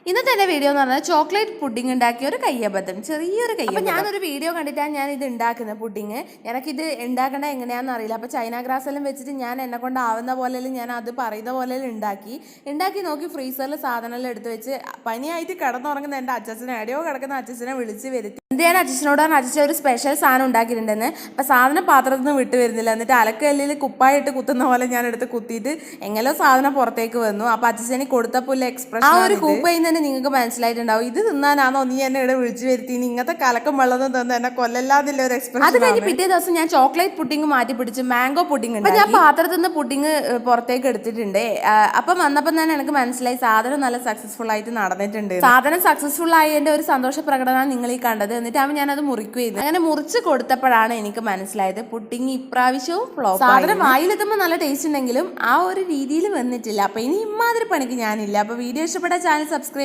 ഇന്നത്തെ എൻ്റെ വീഡിയോ എന്ന് പറഞ്ഞാൽ ചോക്ലേറ്റ് പുഡിംഗ് ഉണ്ടാക്കിയ ഒരു കയ്യബദ്ധം, ചെറിയൊരു കയ്യബദ്ധം. അപ്പോൾ ഞാനൊരു വീഡിയോ കണ്ടിട്ടാണ് ഞാൻ ഇത് ഉണ്ടാക്കുന്നത്. പുഡിങ് എനിക്കിത് ഉണ്ടാക്കേണ്ട എങ്ങനെയാണെന്ന് അറിയില്ല. അപ്പോൾ ചൈന ഗ്രാസ് എല്ലാം വെച്ചിട്ട് ഞാൻ എന്നെ കൊണ്ടാവുന്ന പോലെ ഞാൻ അത് പറയുന്ന പോലെ ഉണ്ടാക്കി നോക്കി ഫ്രീസറിൽ സാധനമെല്ലാം എടുത്ത് വെച്ച് പനിയായിട്ട് കിടന്നുറങ്ങുന്ന എൻ്റെ അച്ഛനെ എവിടെയോ കിടക്കുന്ന അച്ഛനെ വിളിച്ച് വരുത്തി. എന്തിനാണ് അച്ഛനോട് അച്ഛൻ ഒരു സ്പെഷ്യൽ സാധനം ഉണ്ടാക്കിയിട്ടുണ്ടെന്ന്. അപ്പം സാധനം പാത്രത്തിൽ നിന്ന് വിട്ട് വരുന്നില്ല. എന്നിട്ട് അലക്കല്ലിൽ കുപ്പായിട്ട് കുത്തുന്ന പോലെ ഞാൻ എടുത്ത് കുത്തിയിട്ട് എങ്ങനെയോ സാധനം പുറത്തേക്ക് വന്നു. അപ്പം അച്ഛനെ കൊടുത്തപ്പോൾ എക്സ്പ്രഷൻ ആ ഒരു കൂപ്പയിൽ തന്നെ നിങ്ങൾക്ക് മനസ്സിലായിട്ടുണ്ടാവും, ഇത് തിന്നാനാണോ നീ എന്നെ ഇവിടെ വിളിച്ചു വരുത്തി, ഇങ്ങനത്തെ കലക്കം വെള്ളതും തന്ന് എന്നെ കൊല്ലല്ലാതില്ല ഒരു എക്സ്പ്രഷൻ. അത് കഴിഞ്ഞ് പിറ്റേ ദിവസം ഞാൻ ചോക്ലേറ്റ് പുഡിങ് മാറ്റി പിടിച്ച് മാംഗോ പുഡിങ് ഉണ്ട്. ഞാൻ പാത്രത്തിൽ നിന്ന് പുഡിങ് പുറത്തേക്ക് എടുത്തിട്ടുണ്ട്. അപ്പം വന്നപ്പം തന്നെ എനിക്ക് മനസ്സിലായി സാധനം നല്ല സക്സസ്ഫുൾ ആയിട്ട് നടന്നിട്ടുണ്ട്. സാധനം സക്സസ്ഫുൾ ആയതിന്റെ ഒരു സന്തോഷ പ്രകടനമാണ് നിങ്ങൾ ഈ കണ്ടത്. എന്നിട്ടാണ് ഞാനത് മുറിക്കുകയും അങ്ങനെ മുറിച്ച് കൊടുത്തപ്പോഴാണ് എനിക്ക് മനസ്സിലായത് പുഡിങ് ഇപ്രാവശ്യവും ഫ്ലോപ്പ്. സാധനം വായിലെത്തുമ്പോൾ നല്ല ടേസ്റ്റ് ഉണ്ടെങ്കിലും ആ ഒരു രീതിയിൽ വന്നിട്ടില്ല. അപ്പൊ ഇനി ഇമാതിരി പണിക്ക് ഞാനില്ല. അപ്പൊ വീഡിയോ ഇഷ്ടപ്പെട്ട ചാനൽ സബ്സ്ക്രൈബ്